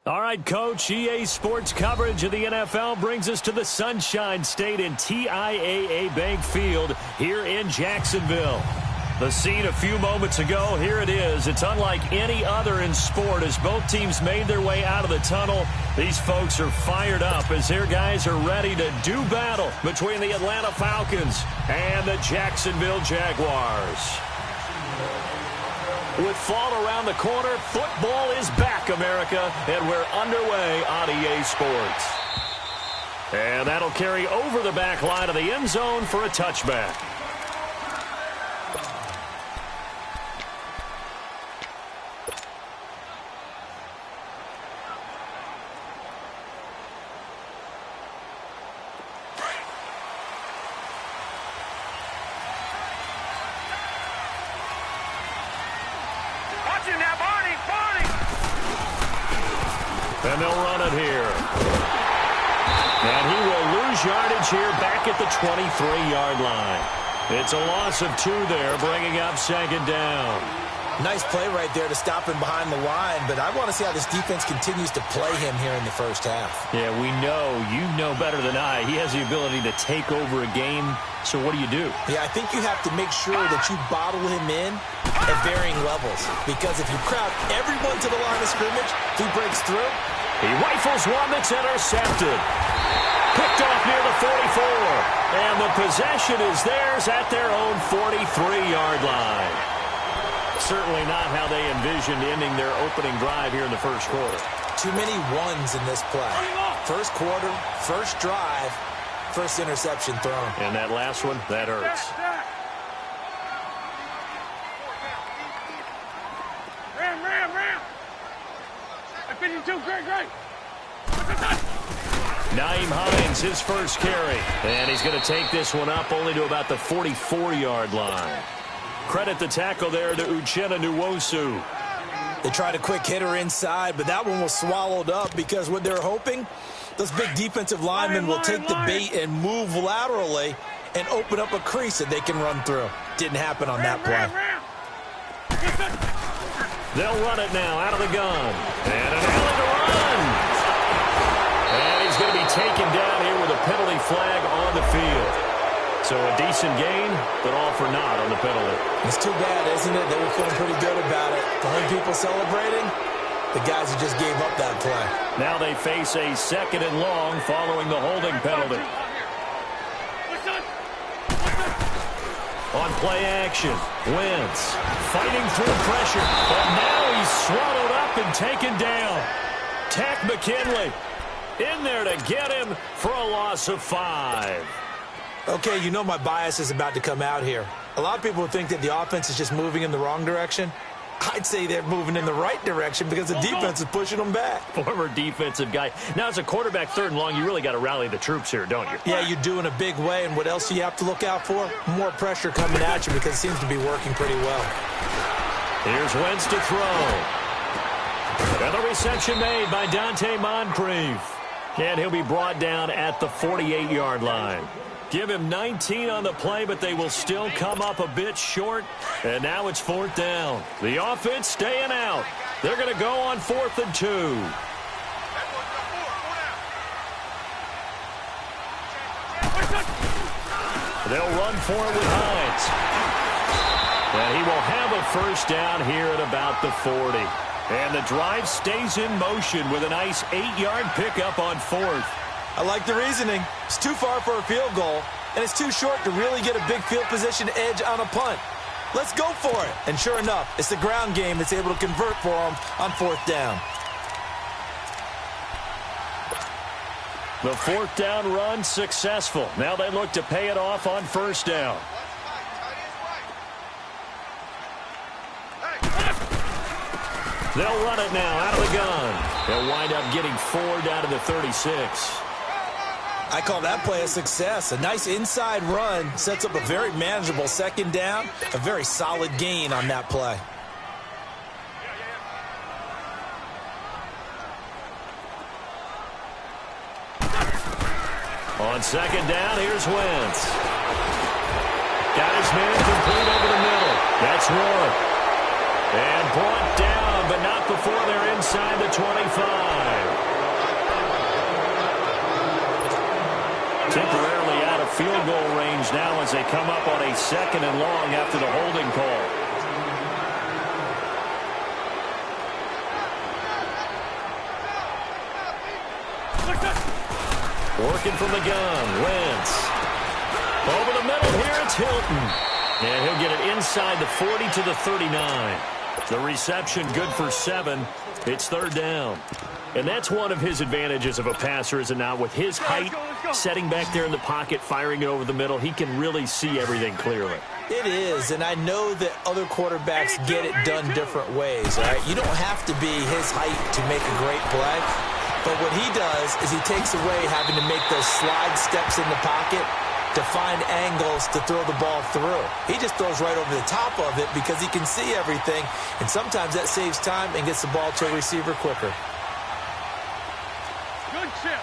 All right, Coach, EA Sports coverage of the NFL brings us to the Sunshine State in TIAA Bank Field here in Jacksonville. The scene a few moments ago, here it is. It's unlike any other in sport as both teams made their way out of the tunnel. These folks are fired up as their guys are ready to do battle between the Atlanta Falcons and the Jacksonville Jaguars. With fall around the corner, football is back, America, and we're underway on EA Sports. And that'll carry over the back line of the end zone for a touchback. And they'll run it here. And he will lose yardage here back at the 23-yard line. It's a loss of 2 there, bringing up second down. Nice play right there to stop him behind the line, but I want to see how this defense continues to play him here in the first half. Yeah, we know. You know better than I. He has the ability to take over a game, so what do you do? Yeah, I think you have to make sure that you bottle him in at varying levels, because if you crowd everyone to the line of scrimmage, if he breaks through, he rifles one that's intercepted. Picked off near the 44, and the possession is theirs at their own 43-yard line. Certainly not how they envisioned ending their opening drive here in the first quarter. Too many ones in this play. First quarter, first drive, first interception thrown. And that last one, that hurts. Ram. I fit you too. Great. Nyheim Hines, his first carry. And he's going to take this one up only to about the 44-yard line. Credit the tackle there to Uchenna Nwosu. They tried a quick hitter inside, but that one was swallowed up because what they're hoping, those big defensive linemen will take the bait and move laterally and open up a crease that they can run through. Didn't happen on that play. They'll run it now out of the gun. And an alley to run. And he's going to be taken down here with a penalty flag on the field. So a decent gain, but all for naught on the penalty. It's too bad, isn't it? They were feeling pretty good about it. The home people celebrating, the guys who just gave up that play. Now they face a 2nd and long following the holding penalty. On play action, Wentz fighting through pressure, but now he's swallowed up and taken down. Takk McKinley in there to get him for a loss of 5. Okay, you know my bias is about to come out here. A lot of people would think that the offense is just moving in the wrong direction. I'd say they're moving in the right direction because the defense is pushing them back. Former defensive guy. Now, as a quarterback 3rd and long, you really got to rally the troops here, don't you? Yeah, you do in a big way. And what else do you have to look out for? More pressure coming at you because it seems to be working pretty well. Here's Wentz to throw. And the reception made by Dante Moncrief. And he'll be brought down at the 48-yard line. Give him 19 on the play, but they will still come up a bit short. And now it's 4th down. The offense staying out. They're going to go on 4th and 2. They'll run for it with Hines. And he will have a first down here at about the 40. And the drive stays in motion with a nice 8-yard pickup on 4th. I like the reasoning. It's too far for a field goal, and it's too short to really get a big field position edge on a punt. Let's go for it. And sure enough, it's the ground game that's able to convert for them on 4th down. The 4th down run successful. Now they look to pay it off on 1st down. They'll run it now out of the gun. They'll wind up getting 4 down to the 36. I call that play a success. A nice inside run sets up a very manageable 2nd down. A very solid gain on that play. On 2nd down, here's Wentz. Got his man complete over the middle. That's Warren. And brought down, but not before they're inside the 25. Temporarily out of field goal range now as they come up on a 2nd and long after the holding call. Working from the gun, Wentz. Over the middle here, it's Hilton. And he'll get it inside the 40 to the 39. The reception good for 7. It's 3rd down. And that's one of his advantages of a passer, is it not? With his height, setting back there in the pocket, firing it over the middle, he can really see everything clearly. It is, and I know that other quarterbacks get it done different ways, all right? You don't have to be his height to make a great play, but what he does is he takes away having to make those slide steps in the pocket to find angles to throw the ball through. He just throws right over the top of it because he can see everything, and sometimes that saves time and gets the ball to a receiver quicker. Good chip.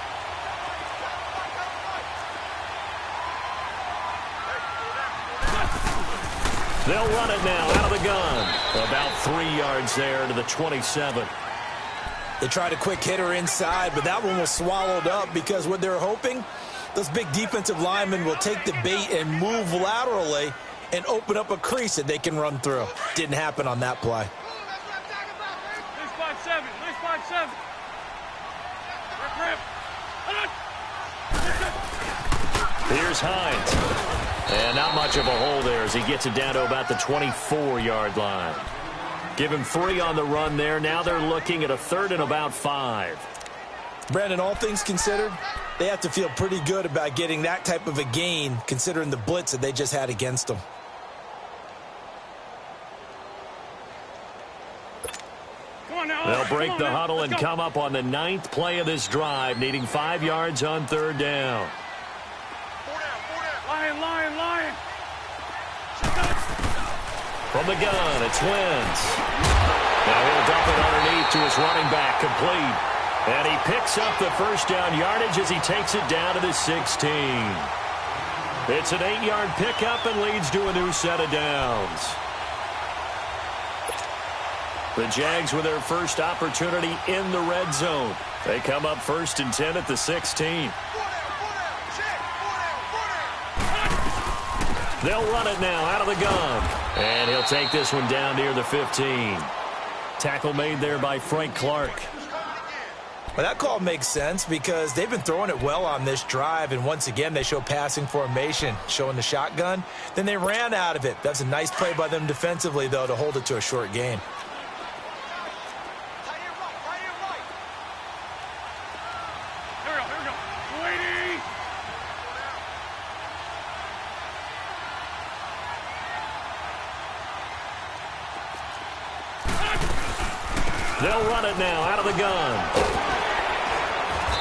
They'll run it now out of the gun. About 3 yards there to the 27. They tried a quick hitter inside, but that one was swallowed up because what they're hoping, those big defensive linemen will take the bait and move laterally and open up a crease that they can run through. Didn't happen on that play. Nice 5-7. Nice 5-7. Rip. Here's Hines. And not much of a hole there as he gets it down to about the 24-yard line. Give him 3 on the run there. Now they're looking at a 3rd and about 5. Brandon, all things considered, they have to feel pretty good about getting that type of a gain considering the blitz that they just had against them. They'll break the huddle and come up on the 9th play of this drive, needing 5 yards on 3rd down. Lion. From the gun, it's Wentz. Now he'll dump it underneath to his running back, complete. And he picks up the 1st down yardage as he takes it down to the 16. It's an 8-yard pickup and leads to a new set of downs. The Jags with their first opportunity in the red zone. They come up 1st and 10 at the 16. They'll run it now out of the gun. And he'll take this one down near the 15. Tackle made there by Frank Clark. Well, that call makes sense because they've been throwing it well on this drive, and once again they show passing formation, showing the shotgun. Then they ran out of it. That's a nice play by them defensively, though, to hold it to a short gain. Here we go. Waiting. They'll run it now out of the gun.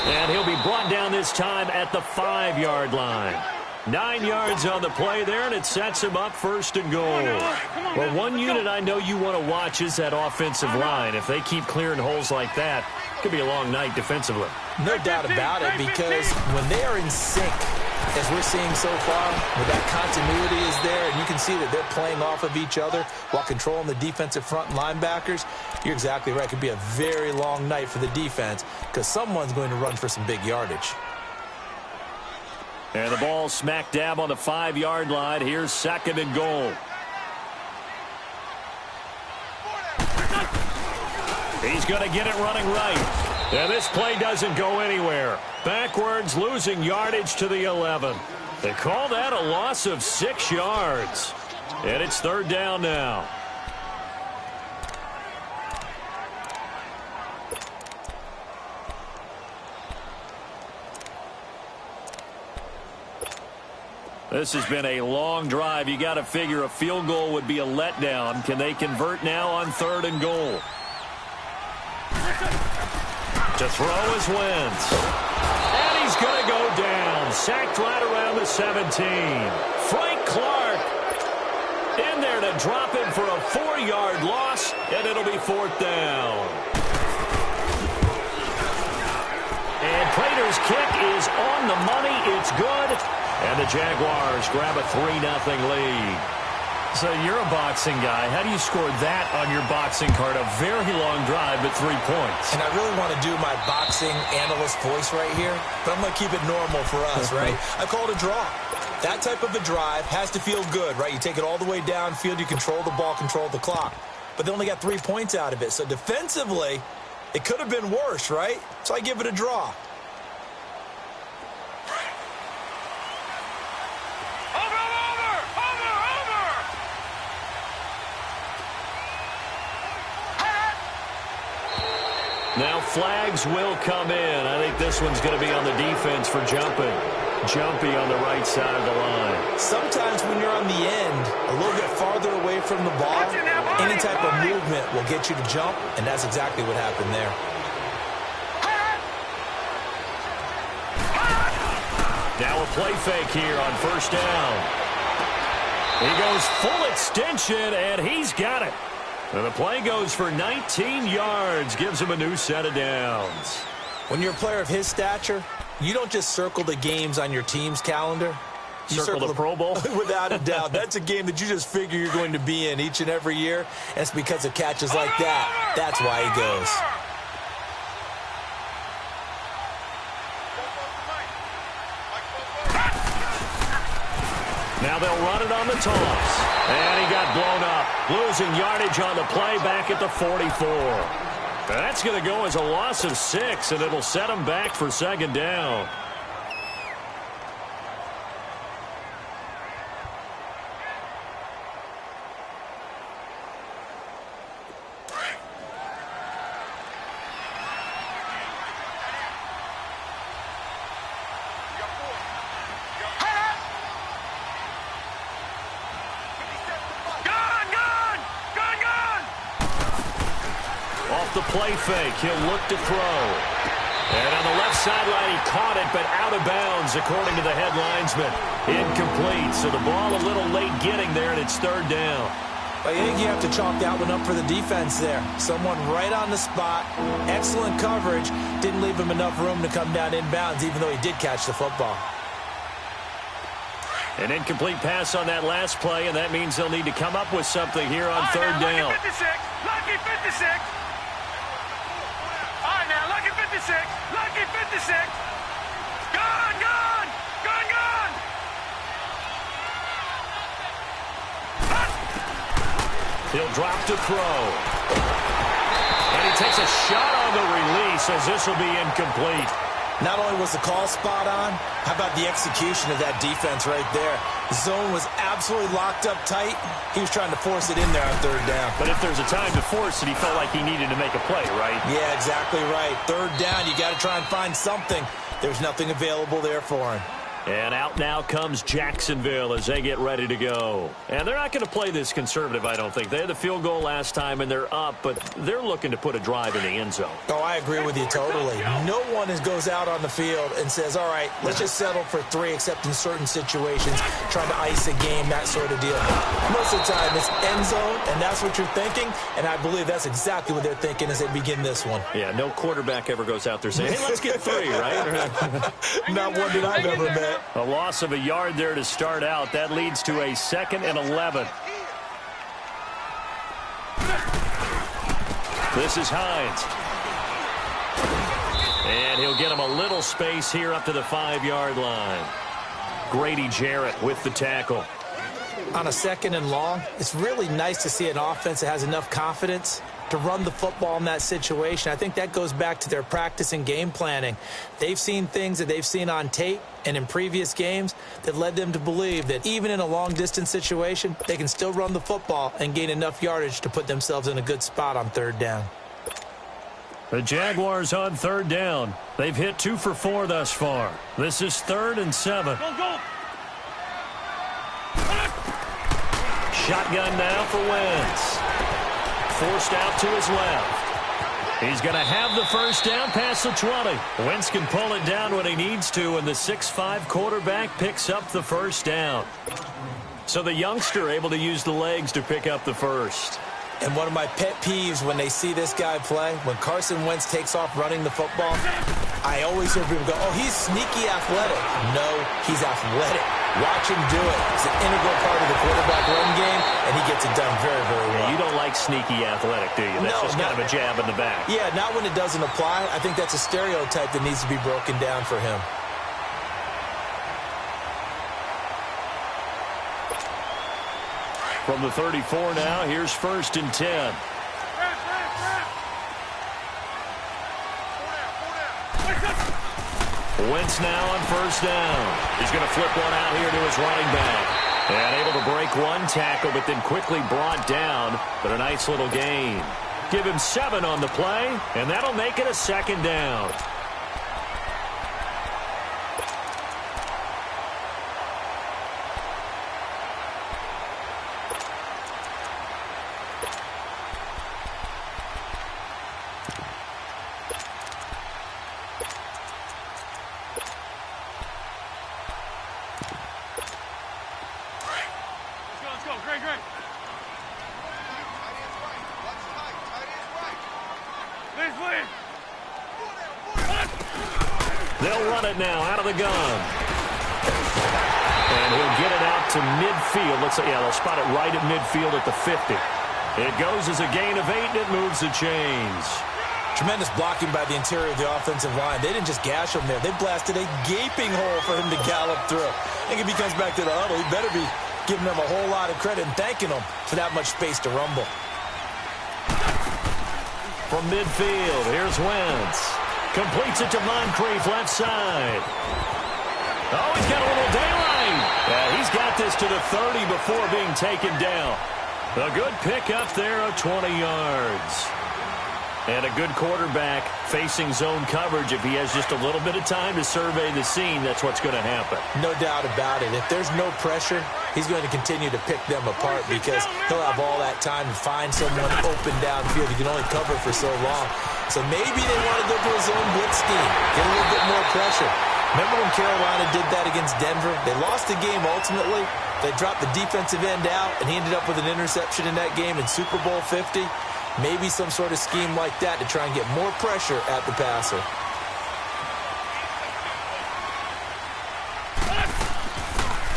And he'll be brought down this time at the 5-yard line. 9 yards on the play there, and it sets him up 1st and goal. Well, one unit I know you want to watch is that offensive line. If they keep clearing holes like that, it could be a long night defensively. No doubt about it, because when they are in sync, as we're seeing so far, where that continuity is there, and you can see that they're playing off of each other while controlling the defensive front linebackers, you're exactly right. It could be a very long night for the defense because someone's going to run for some big yardage. And the ball smack dab on the 5-yard line. Here's 2nd and goal. He's going to get it running right. And this play doesn't go anywhere. Backwards, losing yardage to the 11. They call that a loss of 6 yards. And it's 3rd down now. This has been a long drive. You got to figure a field goal would be a letdown. Can they convert now on 3rd and goal? To throw is Wentz. And he's going to go down. Sacked right around the 17. Frank Clark in there to drop him for a 4-yard loss, and it'll be 4th down. And Prater's kick is on the money. It's good. And the Jaguars grab a 3-0 lead. So you're a boxing guy. How do you score that on your boxing card? A very long drive, but 3 points. And I really want to do my boxing analyst voice right here, but I'm going to keep it normal for us, right? I call it a draw. That type of a drive has to feel good, right? You take it all the way downfield, you control the ball, control the clock. But they only got 3 points out of it. So defensively, it could have been worse, right? So I give it a draw. Now flags will come in. I think this one's going to be on the defense for jumping. Jumpy on the right side of the line. Sometimes when you're on the end, a little bit farther away from the ball, any type of movement will get you to jump, and that's exactly what happened there. Now a play fake here on first down. He goes full extension, and he's got it. And the play goes for 19 yards, gives him a new set of downs. When you're a player of his stature, you don't just circle the games on your team's calendar. You circle the Pro Bowl? Without a doubt. That's a game that you just figure you're going to be in each and every year. And it's because of catches like that. That's why he goes. Now they'll run it on the toss. And he got blown up. Losing yardage on the play back at the 44. That's going to go as a loss of 6, and it'll set him back for second down. The play fake. He'll look to throw. And on the left sideline, he caught it, but out of bounds, according to the head linesman. Incomplete. So the ball a little late getting there, and it's third down. I think you have to chalk that one up for the defense there. Someone right on the spot. Excellent coverage. Didn't leave him enough room to come down inbounds, even though he did catch the football. An incomplete pass on that last play, and that means they'll need to come up with something here on third down. Lucky 56. Lucky 56. Gone. He'll drop to throw. And he takes a shot on the release as this will be incomplete. Not only was the call spot on, how about the execution of that defense right there? The zone was absolutely locked up tight. He was trying to force it in there on third down. But if there's a time to force it, he felt like he needed to make a play, right? Yeah, exactly right. Third down, you got to try and find something. There's nothing available there for him. And out now comes Jacksonville as they get ready to go. And they're not going to play this conservative, I don't think. They had the field goal last time, and they're up, but they're looking to put a drive in the end zone. Oh, I agree with you totally. No one goes out on the field and says, all right, let's just settle for 3, except in certain situations, trying to ice a game, that sort of deal. Most of the time, it's end zone, and that's what you're thinking, and I believe that's exactly what they're thinking as they begin this one. Yeah, no quarterback ever goes out there saying, hey, let's get 3, right? Not one that I've ever met. A loss of a yard there to start out. That leads to a 2nd and 11. This is Hines. And he'll get him a little space here up to the 5-yard line. Grady Jarrett with the tackle. On a 2nd and long, it's really nice to see an offense that has enough confidence to run the football in that situation. I think that goes back to their practice and game planning. They've seen things that they've seen on tape and in previous games that led them to believe that even in a long-distance situation, they can still run the football and gain enough yardage to put themselves in a good spot on third down. The Jaguars on third down. They've hit 2 for 4 thus far. This is 3rd and 7. Go. Shotgun now for Wentz. Forced out to his left. He's going to have the first down past the 20. Wentz can pull it down when he needs to, and the 6'5" quarterback picks up the first down. So the youngster able to use the legs to pick up the first. And one of my pet peeves when they see this guy play, when Carson Wentz takes off running the football, I always hear people go, oh, he's sneaky athletic. No, he's athletic. Watch him do it. It's an integral part of the quarterback run game, and he gets it done very, very well. Yeah, you don't like sneaky athletic, do you? That's just kind of a jab in the back. Yeah, not when it doesn't apply. I think that's a stereotype that needs to be broken down for him. From the 34 now, here's 1st and 10. Wentz now on 1st down. He's going to flip one out here to his running back. And able to break one tackle, but then quickly brought down. But a nice little gain. Give him 7 on the play, and that'll make it a 2nd down. They'll run it now out of the gun. And he'll get it out to midfield. They'll spot it right at midfield at the 50. It goes as a gain of 8, and it moves the chains. Tremendous blocking by the interior of the offensive line. They didn't just gash him there. They blasted a gaping hole for him to gallop through. I think if he comes back to the huddle, he better be giving them a whole lot of credit and thanking them for that much space to rumble. From midfield, here's Wentz. Completes it to Moncrief, left side. Oh, he's got a little daylight. Yeah, he's got this to the 30 before being taken down. A good pickup there of 20 yards. And a good quarterback facing zone coverage. If he has just a little bit of time to survey the scene, that's what's going to happen. No doubt about it. If there's no pressure, he's going to continue to pick them apart because he'll have all that time to find someone open downfield. He can only cover for so long. So maybe they want to go to a zone blitz scheme, get a little bit more pressure. Remember when Carolina did that against Denver? They lost the game ultimately. They dropped the defensive end out, and he ended up with an interception in that game in Super Bowl 50. Maybe some sort of scheme like that to try and get more pressure at the passer.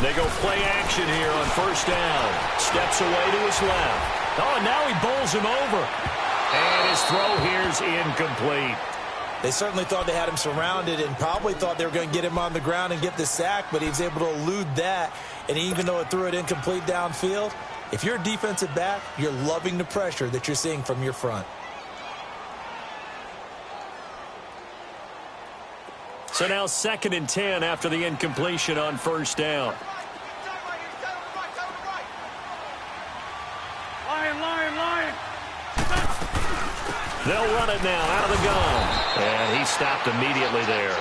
They go play action here on 1st down. Steps away to his left. Oh, and now he bowls him over. And his throw here's incomplete. They certainly thought they had him surrounded and probably thought they were going to get him on the ground and get the sack, but he was able to elude that. And even though it threw it incomplete downfield, if you're a defensive back, you're loving the pressure that you're seeing from your front. So now 2nd and 10 after the incompletion on 1st down. Lion. They'll run it now out of the gun. And he stopped immediately there.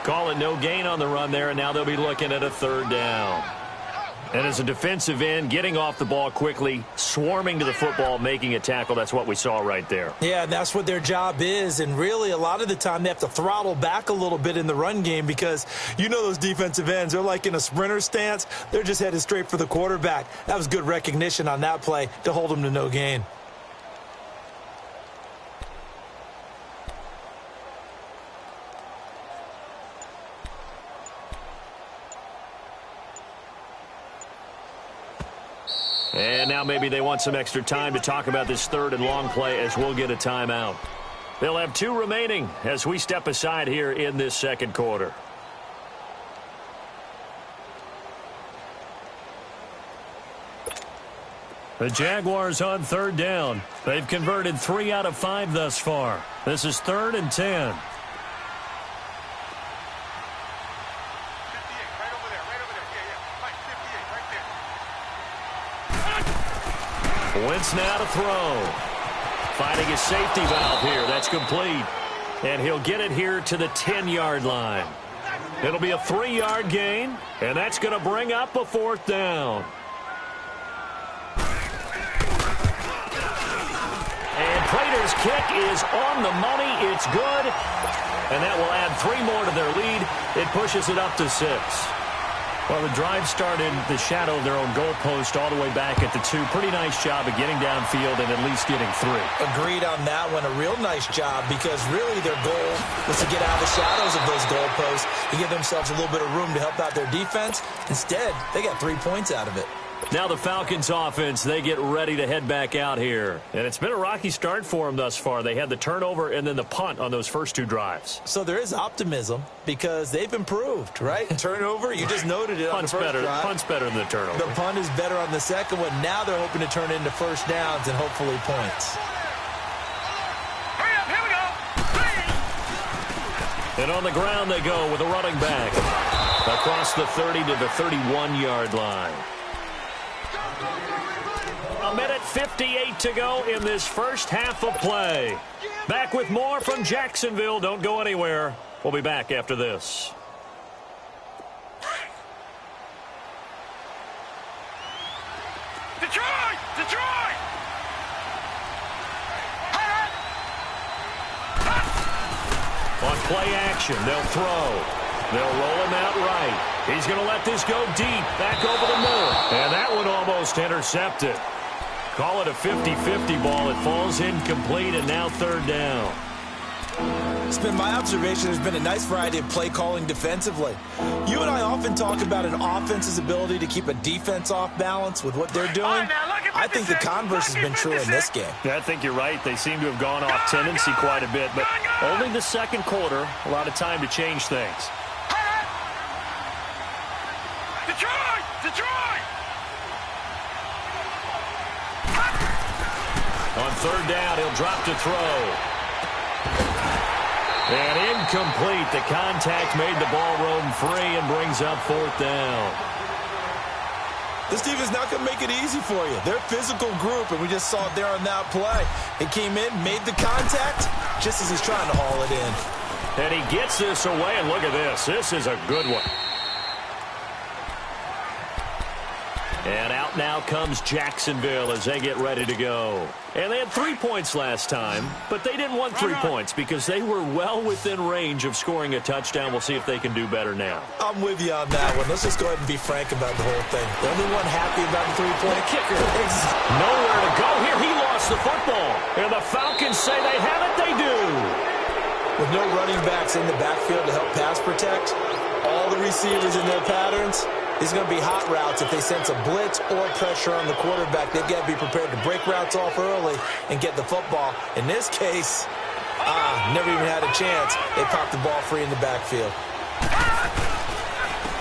Call it no gain on the run there, and now they'll be looking at a 3rd down. And as a defensive end, getting off the ball quickly, swarming to the football, making a tackle, that's what we saw right there. Yeah, and that's what their job is. And really, a lot of the time, they have to throttle back a little bit in the run game because you know those defensive ends, they're like in a sprinter stance. They're just headed straight for the quarterback. That was good recognition on that play to hold them to no gain. And now maybe they want some extra time to talk about this 3rd and long play as we'll get a timeout. They'll have 2 remaining as we step aside here in this 2nd quarter. The Jaguars on 3rd down. They've converted 3 out of 5 thus far. This is 3rd and 10. Wentz now to throw. Finding his safety valve here. That's complete. And he'll get it here to the 10-yard line. It'll be a 3-yard gain, and that's going to bring up a 4th down. And Prater's kick is on the money. It's good. And that will add 3 more to their lead. It pushes it up to 6. Well, the drive started in the shadow of their own goalpost all the way back at the 2. Pretty nice job of getting downfield and at least getting 3. Agreed on that one. A real nice job because really their goal was to get out of the shadows of those goalposts and give themselves a little bit of room to help out their defense. Instead, they got 3 points out of it. Now the Falcons offense, they get ready to head back out here. And it's been a rocky start for them thus far. They had the turnover and then the punt on those first 2 drives. So there is optimism because they've improved, right? Turnover, you just noted it on the first drive. Punt's better than the turnover. The punt is better on the second one. Now they're hoping to turn into first downs and hopefully points. Hurry up, here we go. And on the ground they go with a running back. Across the 30 to the 31-yard line. 1:58 to go in this first half of play. Back with more from Jacksonville. Don't go anywhere. We'll be back after this. Detroit! Detroit! On play action, they'll throw. They'll roll him out right. He's going to let this go deep. Back over the middle. And that one almost intercepted. Call it a 50-50 ball. It falls incomplete, and now 3rd down. It's been my observation there's been a nice variety of play calling defensively. You and I often talk about an offense's ability to keep a defense off balance with what they're doing. I think the converse has been true in this game. Yeah, I think you're right. They seem to have gone off tendency quite a bit, but only the second quarter, a lot of time to change things. Detroit! Detroit! On 3rd down, he'll drop to throw. And incomplete. The contact made the ball roam free and brings up 4th down. This team is not going to make it easy for you. They're a physical group, and we just saw it there on that play. He came in, made the contact, just as he's trying to haul it in. And he gets this away, and look at this. This is a good one. And out now comes Jacksonville as they get ready to go. And they had 3 points last time, but they didn't want 3 points because they were well within range of scoring a touchdown. We'll see if they can do better now. I'm with you on that one. Let's just go ahead and be frank about the whole thing. The only one happy about the 3-point kicker. Nowhere to go here. He lost the football. And the Falcons say they have it. They do. With no running backs in the backfield to help pass protect, all the receivers in their patterns, these are going to be hot routes. If they sense a blitz or pressure on the quarterback, they've got to be prepared to break routes off early and get the football. In this case, never even had a chance. They popped the ball free in the backfield.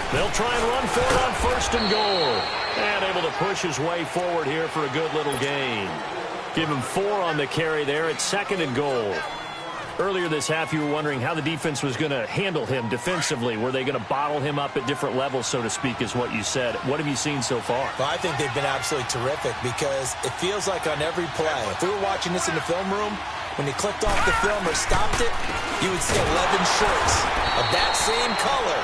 They'll try and run for it on 1st and goal. And able to push his way forward here for a good little gain. Give him 4 on the carry there at 2nd and goal. Earlier this half, you were wondering how the defense was going to handle him defensively. Were they going to bottle him up at different levels, so to speak, is what you said. What have you seen so far? Well, I think they've been absolutely terrific because it feels like on every play, if we were watching this in the film room, when he clicked off the film or stopped it, you would see 11 shirts of that same color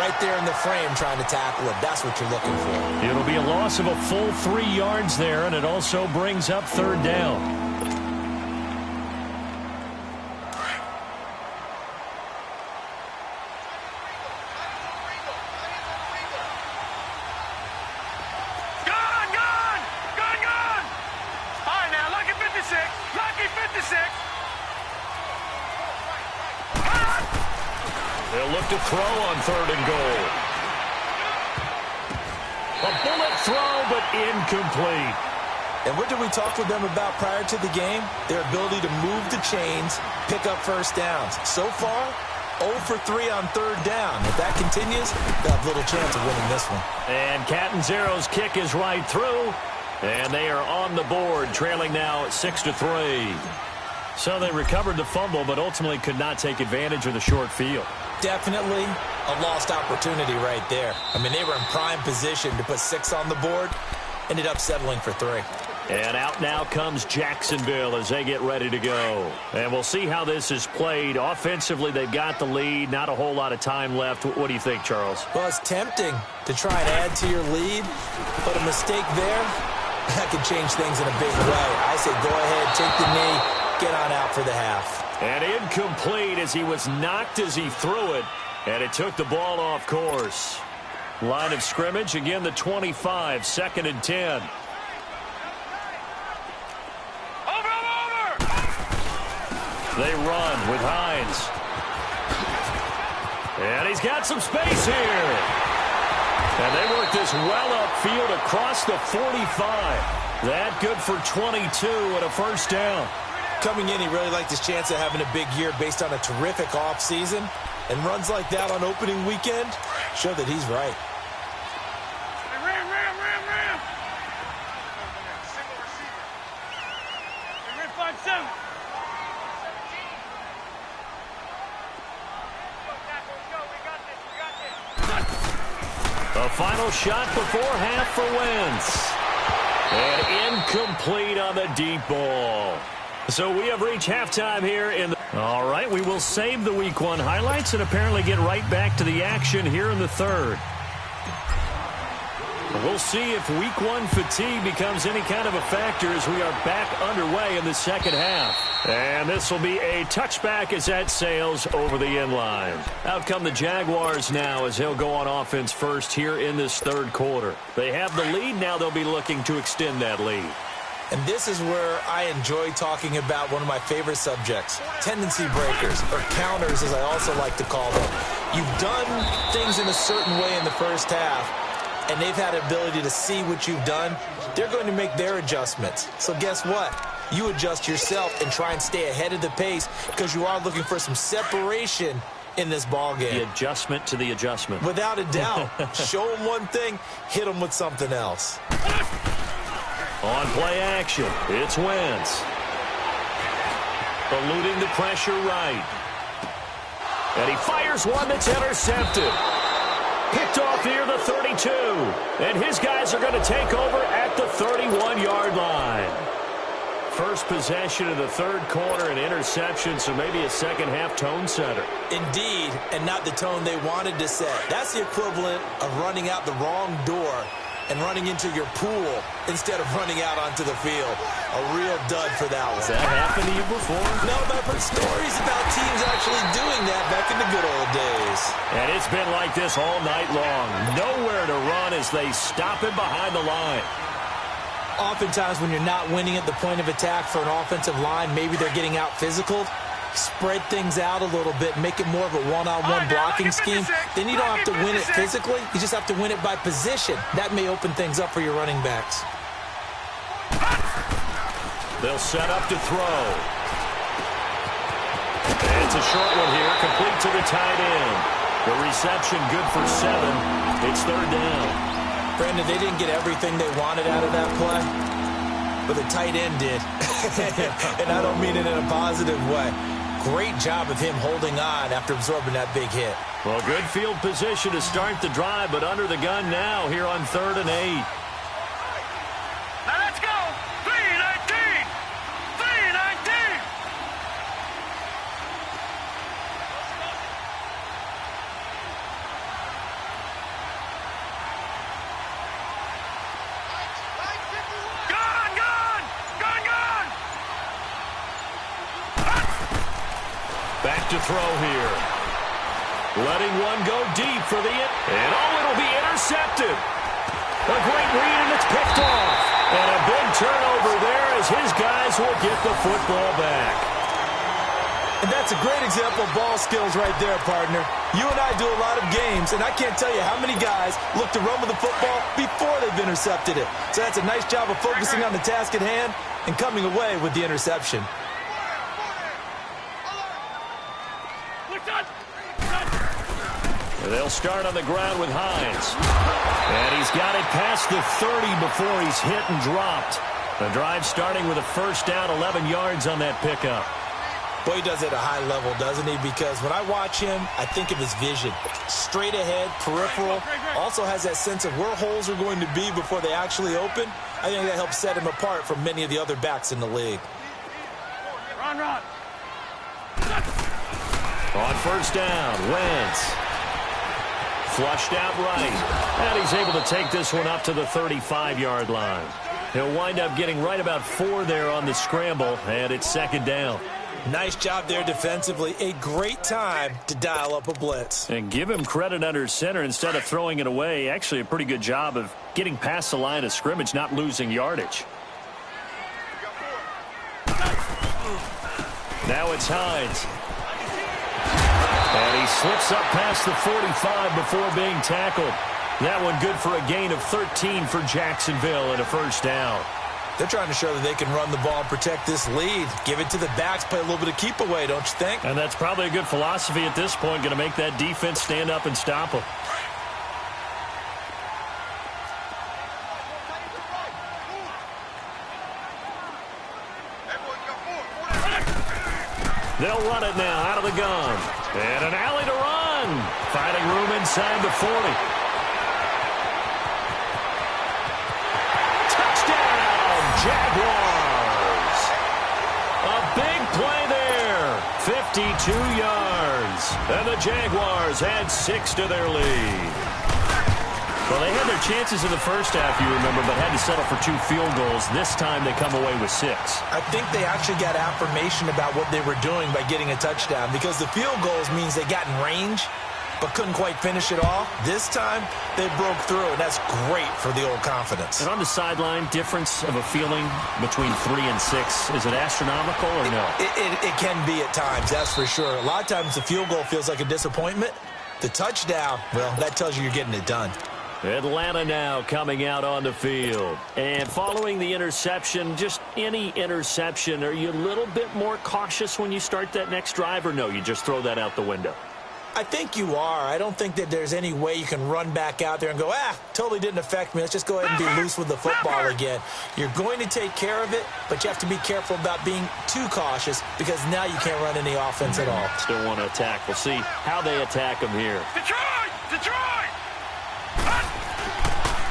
right there in the frame trying to tackle it. That's what you're looking for. It'll be a loss of a full 3 yards there, and it also brings up 3rd down. They'll look to throw on 3rd and goal. A bullet throw, but incomplete. And what did we talk with them about prior to the game? Their ability to move the chains, pick up first downs. So far, 0 for 3 on 3rd down. If that continues, they'll have little chance of winning this one. And Catanzaro's kick is right through. And they are on the board, trailing now 6-3. So they recovered the fumble, but ultimately could not take advantage of the short field. Definitely a lost opportunity right there. I mean, they were in prime position to put 6 on the board. Ended up settling for 3. And out now comes Jacksonville as they get ready to go. And we'll see how this is played. Offensively, they've got the lead. Not a whole lot of time left. What do you think, Charles? Well, it's tempting to try and add to your lead, but a mistake there, that could change things in a big way. I say go ahead, take the knee, get on out for the half. And incomplete as he was knocked as he threw it, and it took the ball off course. Line of scrimmage, again the 25, 2nd and 10. Over! They run with Hines. And he's got some space here. And they work this well upfield across the 45. That good for 22 and a first down. Coming in, he really liked his chance of having a big year based on a terrific offseason. And runs like that on opening weekend show that he's right. Ram! Single receiver. Ram 5-7. The final shot before half for Wentz. And incomplete on the deep ball. So we have reached halftime here in the... All right, we will save the Week 1 highlights and apparently get right back to the action here in the third. We'll see if Week 1 fatigue becomes any kind of a factor as we are back underway in the second half. And this will be a touchback as that sails over the end line. Out come the Jaguars now as they'll go on offense first here in this third quarter. They have the lead. Now they'll be looking to extend that lead. And this is where I enjoy talking about one of my favorite subjects, tendency breakers, or counters as I also like to call them. You've done things in a certain way in the first half, and they've had the ability to see what you've done. They're going to make their adjustments. So guess what? You adjust yourself and try and stay ahead of the pace because you are looking for some separation in this ball game. The adjustment to the adjustment. Without a doubt. Show them one thing, hit them with something else. On play action, it's Wentz. Eluding the pressure right. And he fires one that's intercepted. Picked off near the 32. And his guys are going to take over at the 31-yard line. First possession of the third quarter, an interception, so maybe a second-half tone setter. Indeed, and not the tone they wanted to set. That's the equivalent of running out the wrong door and running into your pool instead of running out onto the field. A real dud for that one. Has that happened to you before? No, but I've heard stories about teams actually doing that back in the good old days. And it's been like this all night long. Nowhere to run as they stop him behind the line. Oftentimes when you're not winning at the point of attack for an offensive line, maybe they're getting out physical. Spread things out a little bit, make it more of a one-on-one blocking scheme. Then you don't have to win it physically. You just have to win it by position. That may open things up for your running backs. They'll set up to throw. And it's a short one here, complete to the tight end. The reception good for 7. It's third down. Brandon, they didn't get everything they wanted out of that play, but the tight end did. And I don't mean it in a positive way. Great job of him holding on after absorbing that big hit. Well, good field position to start the drive, but under the gun now here on 3rd and 8. Now let's go. 3-19. 3-19. Back to throw here. Letting one go deep for the... And it'll be intercepted. A great read, and it's picked off. And a big turnover there as his guys will get the football back. And that's a great example of ball skills right there, partner. You and I do a lot of games, and I can't tell you how many guys look to run with the football before they've intercepted it. So that's a nice job of focusing on the task at hand and coming away with the interception. They'll start on the ground with Hines. And he's got it past the 30 before he's hit and dropped. The drive starting with a first down, 11 yards on that pickup. Boy, he does it at a high level, doesn't he? Because when I watch him, I think of his vision. Straight ahead, peripheral. Also has that sense of where holes are going to be before they actually open. I think that helps set him apart from many of the other backs in the league. Run. On first down, Wentz. Flushed out right. And he's able to take this one up to the 35-yard line. He'll wind up getting right about 4 there on the scramble, and it's second down. Nice job there defensively. A great time to dial up a blitz. And give him credit under center instead of throwing it away. Actually, a pretty good job of getting past the line of scrimmage, not losing yardage. Now it's Hines. And he slips up past the 45 before being tackled. That one good for a gain of 13 for Jacksonville and a first down. They're trying to show that they can run the ball and protect this lead. Give it to the backs, play a little bit of keep away, don't you think? And that's probably a good philosophy at this point, going to make that defense stand up and stop them. They'll run it now out of the gun. And an alley to run. Finding room inside the 40. Jaguars. A big play there. 52 yards. And the Jaguars add 6 to their lead. Well, they had their chances in the first half, you remember, but had to settle for 2 field goals. This time they come away with 6. I think they actually got affirmation about what they were doing by getting a touchdown, because the field goals means they got in range but couldn't quite finish it all. This time, they broke through, and that's great for the old confidence. And on the sideline, difference of a feeling between 3 and 6, is it astronomical or no? It can be at times, that's for sure. A lot of times the field goal feels like a disappointment. The touchdown, well, that tells you you're getting it done. Atlanta now coming out on the field. And following the interception, just any interception, are you a little bit more cautious when you start that next drive, or no, you just throw that out the window? I think you are. I don't think that there's any way you can run back out there and go, totally didn't affect me. Let's just go ahead and be loose with the football again. You're going to take care of it, but you have to be careful about being too cautious, because now you can't run any offense at all. Still want to attack. We'll see how they attack them here. Detroit!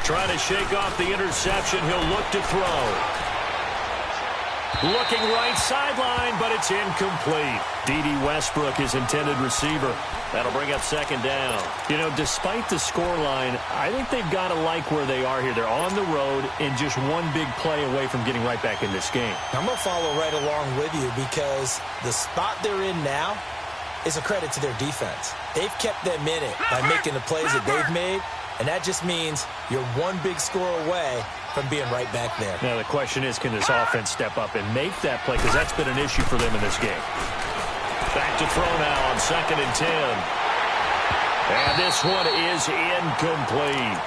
Trying to shake off the interception. He'll look to throw. Looking right sideline, but it's incomplete. D.D. Westbrook, his intended receiver. That'll bring up second down. You know, despite the scoreline, I think they've got to like where they are here. They're on the road and just one big play away from getting right back in this game. I'm going to follow right along with you, because the spot they're in now is a credit to their defense. They've kept them in it by making the plays that they've made, and that just means you're one big score away from being right back there. Now the question is, can this offense step up and make that play? Because that's been an issue for them in this game. Back to throw now on 2nd and 10. And this one is incomplete.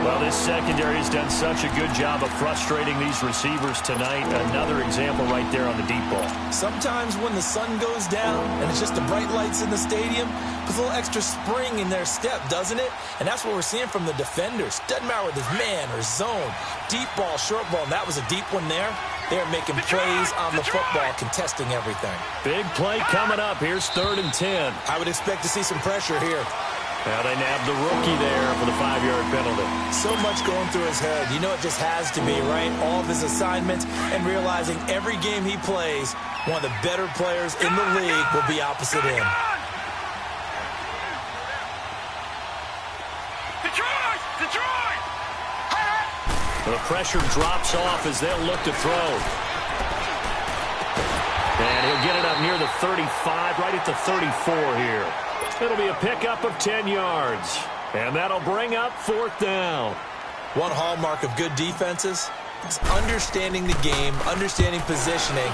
Well, this secondary has done such a good job of frustrating these receivers tonight. Another example right there on the deep ball. Sometimes when the sun goes down and it's just the bright lights in the stadium, puts a little extra spring in their step, doesn't it? And that's what we're seeing from the defenders. Doesn't matter whether it's man or zone, deep ball, short ball, and that was a deep one there. They're making plays on the football, contesting everything. Big play coming up. Here's 3rd and 10. I would expect to see some pressure here. Now they nabbed the rookie there for the 5-yard penalty. So much going through his head. You know it just has to be, right? All of his assignments, and realizing every game he plays, one of the better players in the league will be opposite him. Detroit! The pressure drops off as they'll look to throw. And he'll get it up near the 35, right at the 34 here. It'll be a pickup of 10 yards. And that'll bring up 4th down. One hallmark of good defenses is understanding the game, understanding positioning,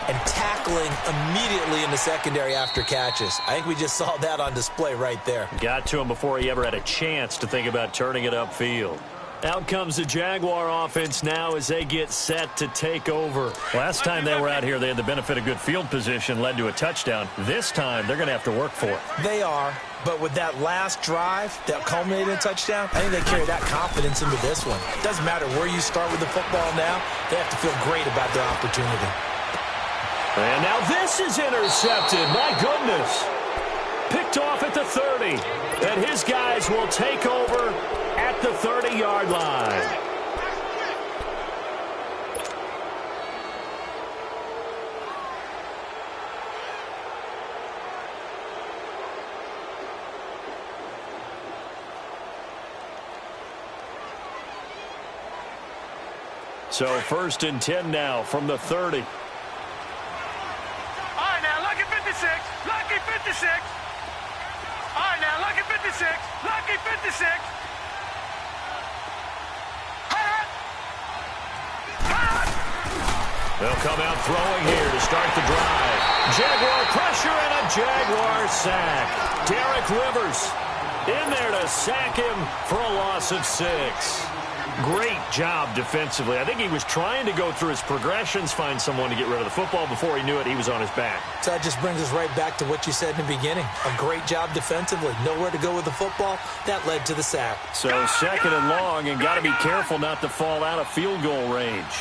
and tackling immediately in the secondary after catches. I think we just saw that on display right there. Got to him before he ever had a chance to think about turning it upfield. Out comes the Jaguar offense now as they get set to take over. Last time they were out here, they had the benefit of good field position, led to a touchdown. This time, they're going to have to work for it. They are, but with that last drive that culminated in a touchdown, I think they carry that confidence into this one. It doesn't matter where you start with the football now. They have to feel great about their opportunity. And now this is intercepted. My goodness. Picked off at the 30. And his guys will take over at the 30-yard line. So 1st and 10 now from the 30. 56. Lucky 56. They'll come out throwing here to start the drive. Jaguar pressure and a Jaguar sack. Derek Rivers in there to sack him for a loss of 6. Great job defensively. I think he was trying to go through his progressions, find someone to get rid of the football. Before he knew it, he was on his back. So that just brings us right back to what you said in the beginning. A great job defensively. Nowhere to go with the football. That led to the sack. So 2nd and long, and got to be careful not to fall out of field goal range.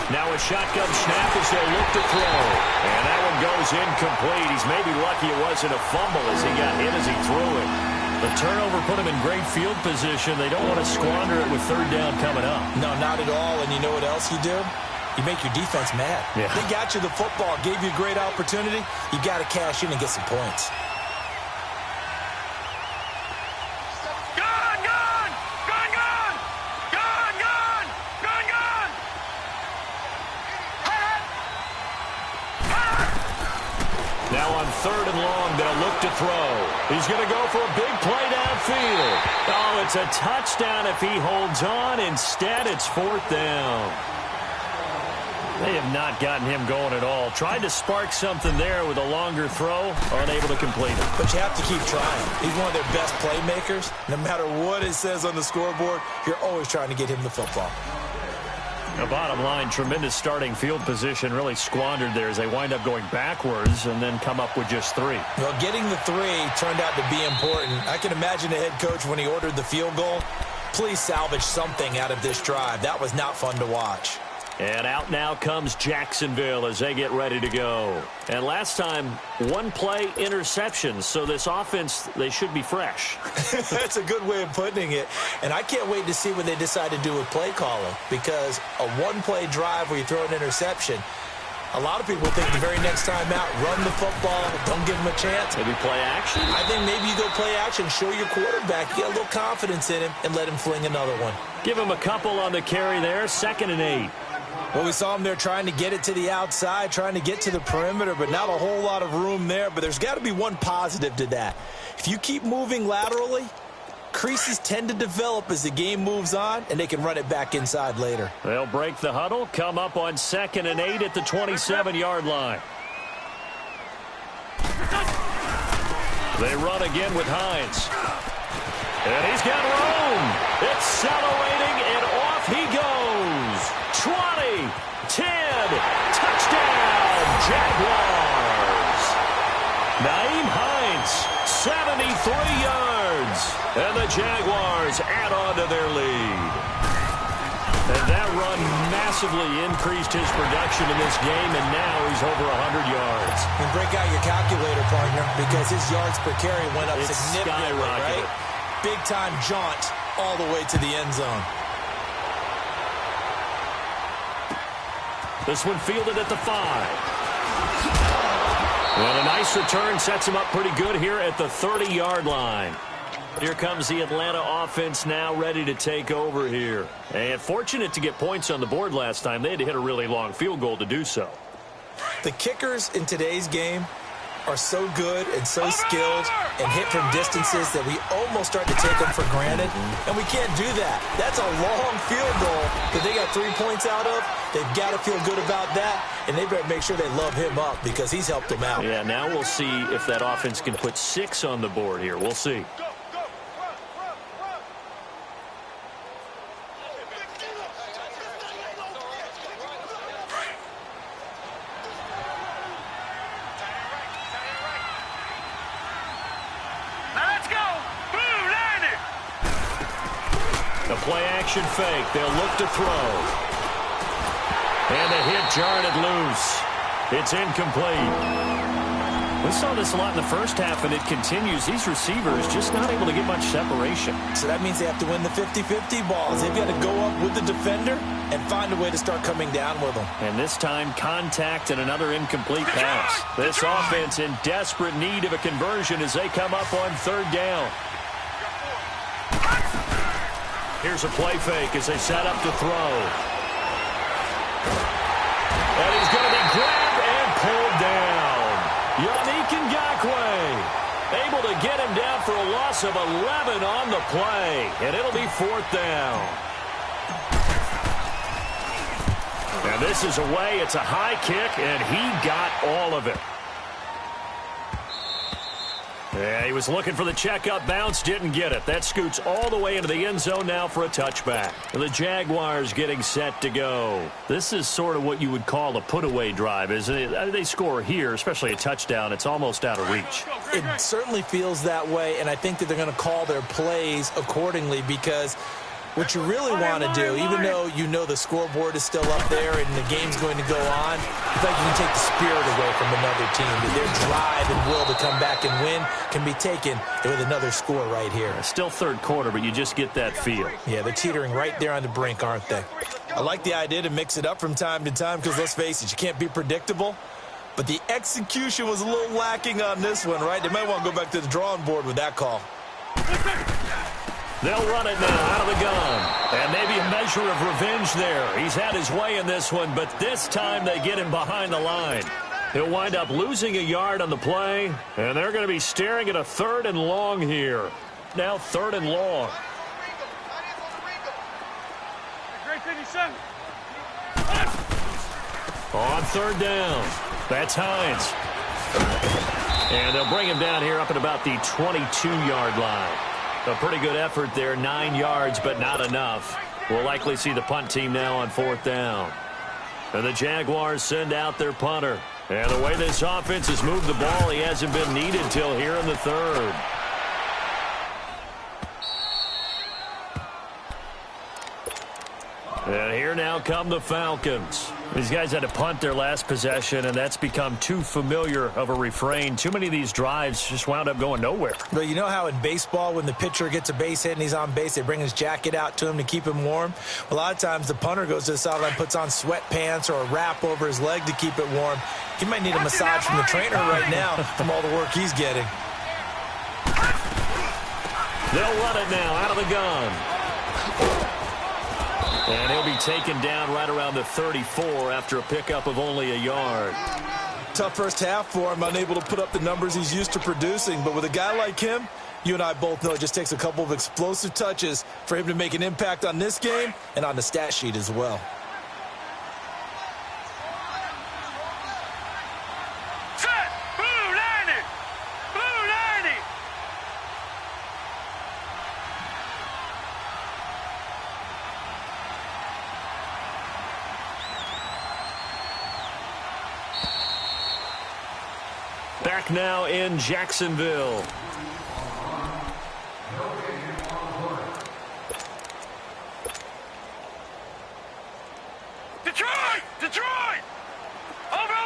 Now a shotgun snap as they look to throw. And that one goes incomplete. He's maybe lucky it wasn't a fumble as he got hit as he threw it. The turnover put him in great field position. They don't want to squander it with 3rd down coming up. No, not at all. And you know what else you do? You make your defense mad. Yeah. They got you the football, gave you a great opportunity. You got to cash in and get some points. Gun, gun! Gun, gun! Gun, gun! Gun, gun! Now on 3rd and long, they'll look to throw. He's going to go for a big play downfield. Oh, it's a touchdown if he holds on. Instead, it's 4th down. They have not gotten him going at all. Tried to spark something there with a longer throw, unable to complete it. But you have to keep trying. He's one of their best playmakers. No matter what it says on the scoreboard, you're always trying to get him the football. The bottom line, tremendous starting field position, really squandered there as they wind up going backwards and then come up with just 3. Well, getting the 3 turned out to be important. I can imagine the head coach when he ordered the field goal. Please salvage something out of this drive. That was not fun to watch. And out now comes Jacksonville as they get ready to go. And last time, 1-play interception. So this offense, they should be fresh. That's a good way of putting it. And I can't wait to see what they decide to do with play calling. Because a 1-play drive where you throw an interception, a lot of people think the very next time out, run the football, don't give him a chance. Maybe play action? I think maybe you go play action, show your quarterback, get a little confidence in him, and let him fling another one. Give him a couple on the carry there, 2nd and 8. Well, we saw him there trying to get it to the outside, trying to get to the perimeter, but not a whole lot of room there. But there's got to be one positive to that. If you keep moving laterally, creases tend to develop as the game moves on, and they can run it back inside later. They'll break the huddle, come up on 2nd and 8 at the 27-yard line. They run again with Hines. And he's got room. Accelerating, and off he goes. 20, 10, touchdown, Jaguars. Nyheim Hines, 73 yards. And the Jaguars add on to their lead. And that run massively increased his production in this game, and now he's over 100 yards. And break out your calculator, partner, because his yards per carry went up It's significantly, skyrocketed. right? Big-time jaunt all the way to the end zone. This one fielded at the 5. And a nice return sets him up pretty good here at the 30-yard line. Here comes the Atlanta offense now ready to take over here. And fortunate to get points on the board last time. They had to hit a really long field goal to do so. The kickers in today's game are so good and so skilled and hit from distances that we almost start to take them for granted, and we can't do that. That's a long field goal that they got 3 points out of. They've got to feel good about that, and they better make sure they love him up because he's helped them out. Yeah, now we'll see if that offense can put 6 on the board here. We'll see. Play-action fake. They'll look to throw. And the hit jarred it loose. It's incomplete. We saw this a lot in the first half, and it continues. These receivers just not able to get much separation. So that means they have to win the 50-50 balls. They've got to go up with the defender and find a way to start coming down with them. And this time, contact and another incomplete pass. This offense in desperate need of a conversion as they come up on 3rd down. Here's a play fake as they set up to throw. And he's going to be grabbed and pulled down. Yannick Ngakoue. to get him down for a loss of 11 on the play. And it'll be 4th down. And this is away. It's a high kick, and he got all of it. Yeah, he was looking for the checkup bounce, didn't get it. That scoots all the way into the end zone now for a touchback. The Jaguars getting set to go. This is sort of what you would call a put-away drive, isn't it? They score here, especially a touchdown. It's almost out of reach. It certainly feels that way, and I think that they're going to call their plays accordingly because what you really want to do, even though you know the scoreboard is still up there and the game's going to go on, I think you can take the spirit away from another team. Their drive and will to come back and win can be taken with another score right here. Still third quarter, but you just get that feel. Yeah, they're teetering right there on the brink, aren't they? I like the idea to mix it up from time to time because, let's face it, you can't be predictable. But the execution was a little lacking on this one, right? They might want to go back to the drawing board with that call. They'll run it now out of the gun. And maybe a measure of revenge there. He's had his way in this one, but this time they get him behind the line. He'll wind up losing a yard on the play, and they're going to be staring at a 3rd and long here. Now 3rd and long. On 3rd down, that's Hines. And they'll bring him down here up at about the 22-yard line. A pretty good effort there, 9 yards, but not enough. We'll likely see the punt team now on 4th down. And the Jaguars send out their punter. And the way this offense has moved the ball, he hasn't been needed till here in the 3rd. And here now come the Falcons. These guys had to punt their last possession, and that's become too familiar of a refrain. Too many of these drives just wound up going nowhere. But you know how in baseball, when the pitcher gets a base hit and he's on base, they bring his jacket out to him to keep him warm? A lot of times the punter goes to the sideline, puts on sweatpants or a wrap over his leg to keep it warm. He might need a massage from the trainer right now from all the work he's getting. They'll run it now out of the gun. And he'll be taken down right around the 34 after a pickup of only a yard. Tough first half for him, unable to put up the numbers he's used to producing. But with a guy like him, you and I both know it just takes a couple of explosive touches for him to make an impact on this game and on the stat sheet as well. Back now in Jacksonville. Detroit! Detroit! Over!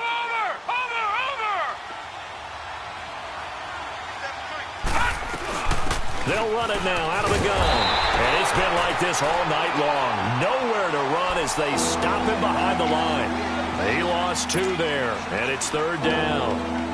They'll run it now out of the gun. And it's been like this all night long. Nowhere to run as they stop him behind the line. He lost 2 there, and it's 3rd down.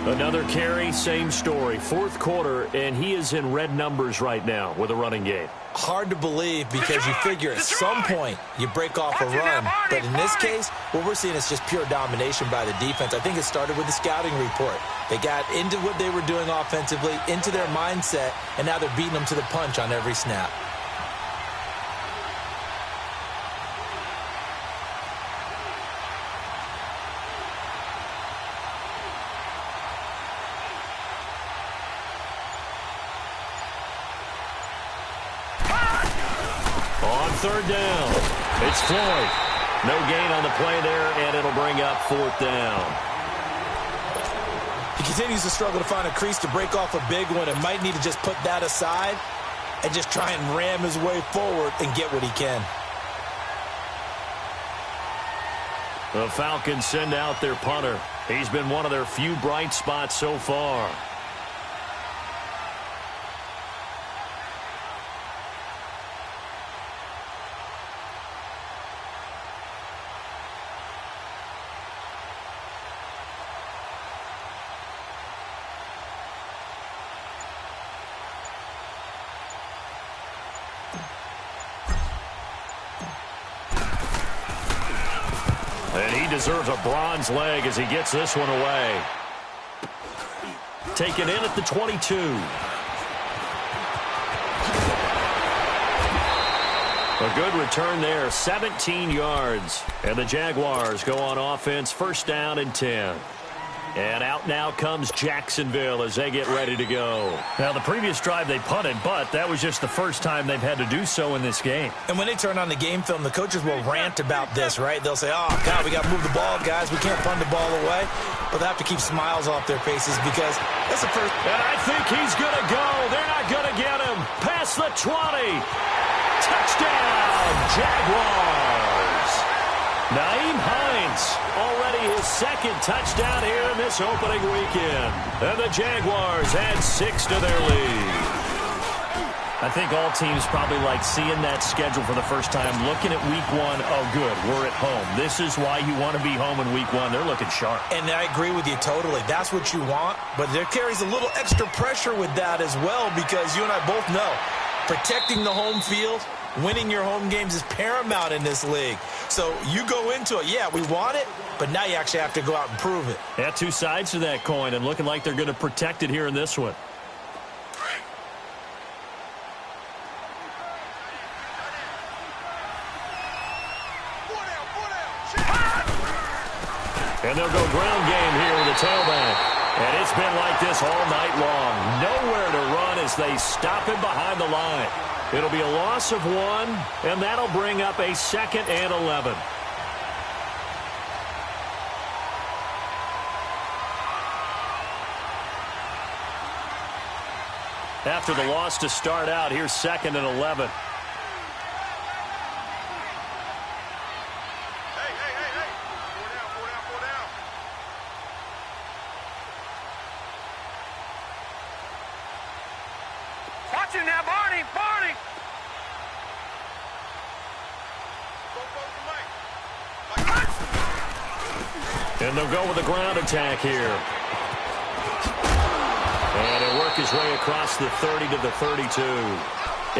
Another carry, same story. 4th quarter, and he is in red numbers right now with a running game. Hard to believe because you figure at some point you break off a run. But in this case, what we're seeing is just pure domination by the defense. I think it started with the scouting report. They got into what they were doing offensively, into their mindset, and now they're beating them to the punch on every snap. On 3rd down, it's Floyd. No gain on the play there, and it'll bring up 4th down. He continues to struggle to find a crease to break off a big one and might need to just put that aside and just try and ram his way forward and get what he can. The Falcons send out their punter. He's been one of their few bright spots so far. And he deserves a bronze leg as he gets this one away. taken in at the 22. A good return there, 17 yards. And the Jaguars go on offense, first down and 10. And out now comes Jacksonville as they get ready to go. Now, the previous drive they punted, but that was just the first time they've had to do so in this game. And when they turn on the game film, the coaches will rant about this, right? They'll say, oh, God, we got to move the ball, guys. We can't punt the ball away. But they have to keep smiles off their faces because that's the first. And I think he's going to go. They're not going to get him. Past the 20. Touchdown, Jaguars. Nyheim Hines, already his second touchdown here in this opening weekend. And the Jaguars add 6 to their lead. I think all teams probably like seeing that schedule for the first time, looking at week 1. Oh, good, we're at home. This is why you want to be home in week 1. They're looking sharp. And I agree with you totally. That's what you want. But there carries a little extra pressure with that as well because you and I both know protecting the home field, winning your home games is paramount in this league. So you go into it, yeah, we want it, but now you actually have to go out and prove it. Yeah, two sides to that coin, and looking like they're going to protect it here in this one. And they'll go ground game here with the tailback. And it's been like this all night long. Nowhere to run as they stop him behind the line. It'll be a loss of 1, and that'll bring up a 2nd and 11. After the loss to start out, here's 2nd and 11. Watch him now, Barney! Barney! And they'll go with a ground attack here. And he'll work his way across the 30 to the 32.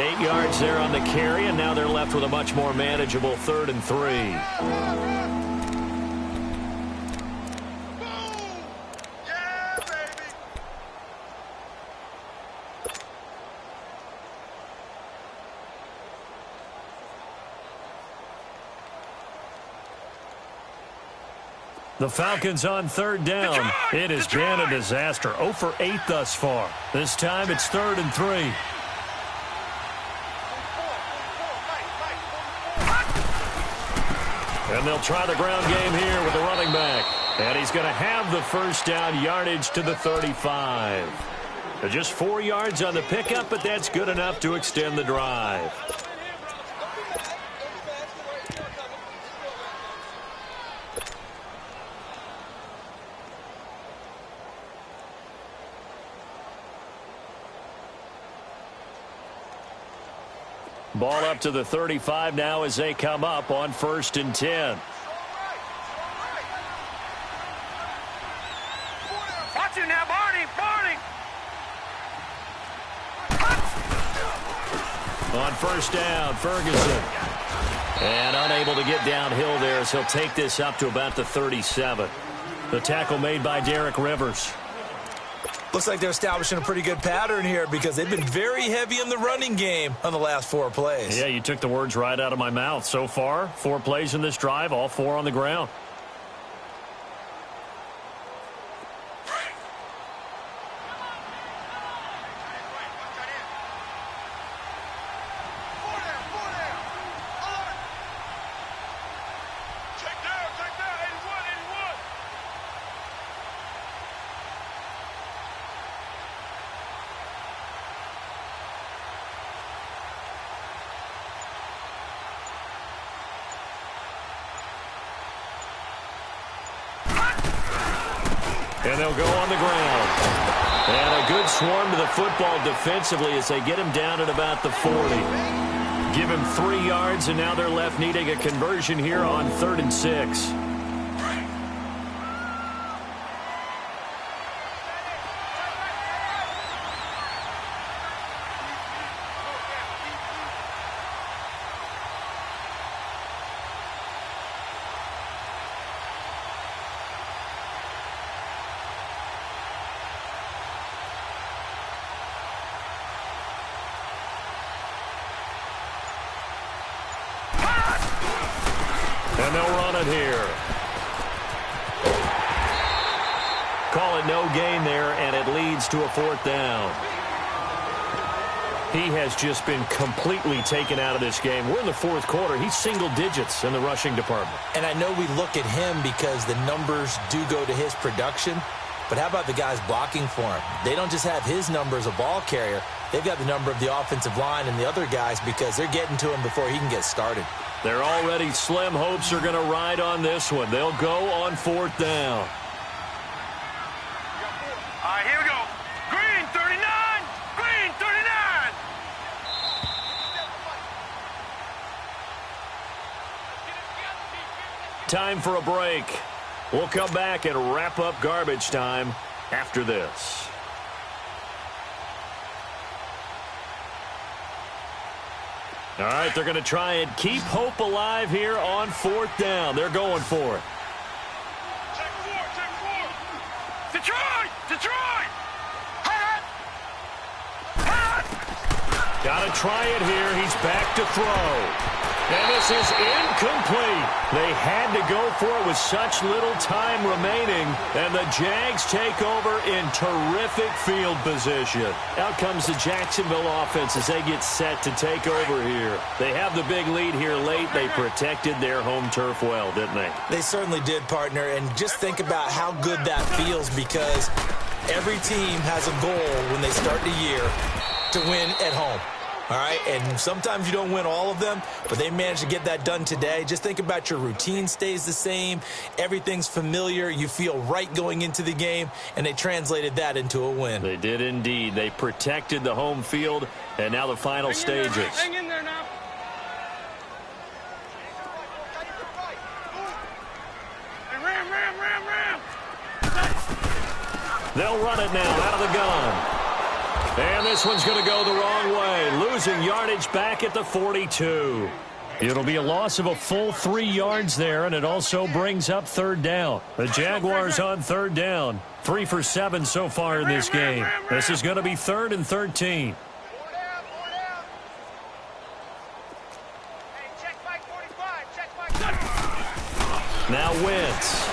8 yards there on the carry, and now they're left with a much more manageable 3rd and 3. The Falcons on 3rd down. It has been a disaster. 0 for 8 thus far. This time it's 3rd and 3. And they'll try the ground game here with the running back. And he's going to have the first down yardage to the 35. Just 4 yards on the pickup, but that's good enough to extend the drive. Ball up to the 35 now as they come up on 1st and 10. Watch him now, Barney! Barney! On 1st down, Ferguson. And unable to get downhill there as he'll take this up to about the 37. The tackle made by Derek Rivers. Looks like they're establishing a pretty good pattern here because they've been very heavy in the running game on the last 4 plays. Yeah, you took the words right out of my mouth. So far, 4 plays in this drive, all 4 on the ground. And they'll go on the ground. And a good swarm to the football defensively as they get him down at about the 40. Give him 3 yards, and now they're left needing a conversion here on 3rd and 6. And they'll run it here. Call it no gain there, and it leads to a 4th down. He has just been completely taken out of this game. We're in the 4th quarter. He's single digits in the rushing department. And I know we look at him because the numbers do go to his production, but how about the guys blocking for him? They don't just have his number as a ball carrier. They've got the number of the offensive line and the other guys because they're getting to him before he can get started. They're already slim hopes are going to ride on this one. They'll go on 4th down. All right, here we go. Green 39. Green 39. Time for a break. We'll come back and wrap up garbage time after this. All right, they're going to try and keep hope alive here on 4th down. They're going for it. Check 4. Detroit. Detroit. Hot. Hot. Got to try it here. He's back to throw. And this is incomplete. They had to go for it with such little time remaining. And the Jags take over in terrific field position. Out comes the Jacksonville offense as they get set to take over here. They have the big lead here late. They protected their home turf well, didn't they? They certainly did, partner. And just think about how good that feels because every team has a goal when they start the year to win at home. All right, and sometimes you don't win all of them, but they managed to get that done today. Just think about your routine stays the same. Everything's familiar. You feel right going into the game, and they translated that into a win. They did indeed. They protected the home field, and now the final stages. Hang in there now. Hey, ram. They'll run it now out of the gun. And this one's going to go the wrong way. Losing yardage back at the 42. It'll be a loss of a full 3 yards there, and it also brings up 3rd down. The Jaguars on 3rd down. 3 for 7 so far in this game. This is going to be 3rd and 13. Now Wentz.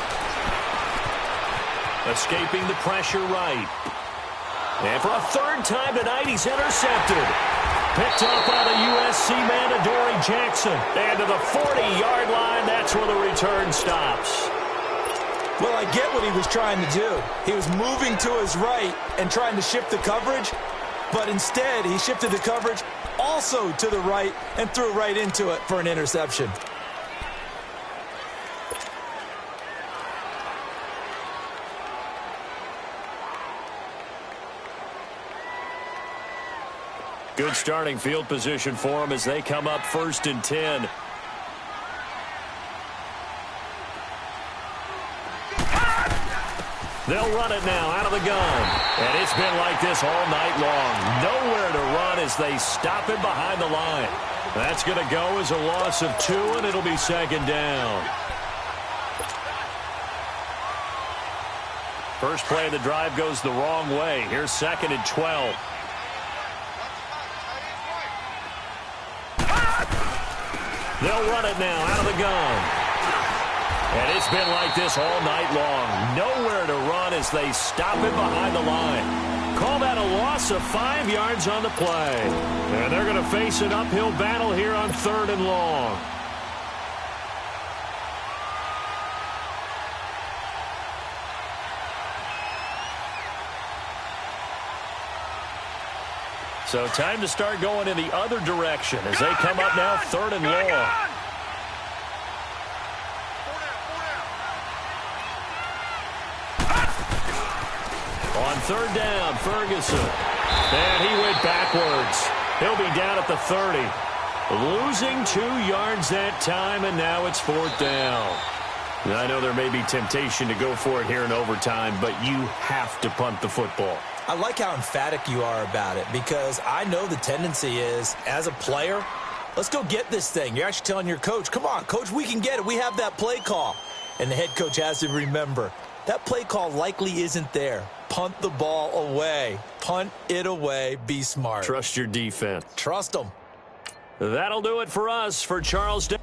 Escaping the pressure right. And for a 3rd time tonight, he's intercepted. Picked up by the USC man, Adoree Jackson. And to the 40-yard line, that's where the return stops. Well, I get what he was trying to do. He was moving to his right and trying to shift the coverage, but instead he shifted the coverage also to the right and threw right into it for an interception. Good starting field position for them as they come up 1st and 10. They'll run it now out of the gun. And it's been like this all night long. Nowhere to run as they stop it behind the line. That's going to go as a loss of 2, and it'll be 2nd down. First play of the drive goes the wrong way. Here's 2nd and 12. They'll run it now out of the gun. And it's been like this all night long. Nowhere to run as they stop it behind the line. Call that a loss of 5 yards on the play. And they're going to face an uphill battle here on 3rd and long. So time to start going in the other direction as they come up now 3rd and long. On 3rd down, Ferguson. And he went backwards. He'll be down at the 30. Losing 2 yards that time, and now it's 4th down. Now, I know there may be temptation to go for it here in overtime, but you have to punt the football. I like how emphatic you are about it because I know the tendency is, as a player, let's go get this thing. You're actually telling your coach, come on, coach, we can get it. We have that play call. And the head coach has to remember, that play call likely isn't there. Punt the ball away. Punt it away. Be smart. Trust your defense. Trust them. That'll do it for us for Charles Davis.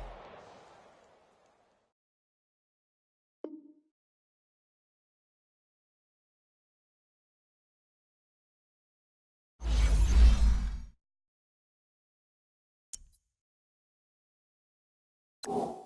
Go!